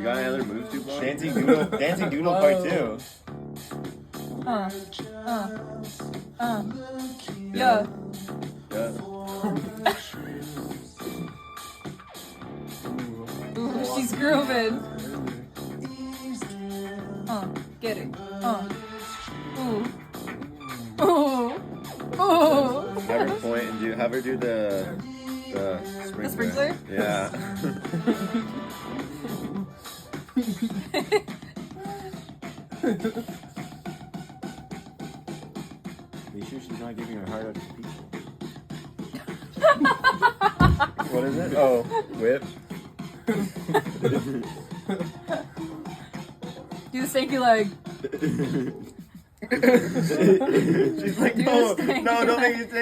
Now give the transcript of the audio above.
got any other moves, Tupac? Dancing Doodle Part 2. Yeah. Yeah. Ooh, she's grooving. Get it. Ooh. Ooh. Ooh. Have her point and have her do the sprinkler. The sprinkler? Yeah. Are you sure she's not giving her heart out to people? What is it? Oh, whip. Do the stanky leg. She's like, Do no, the stanky don't leg. make me take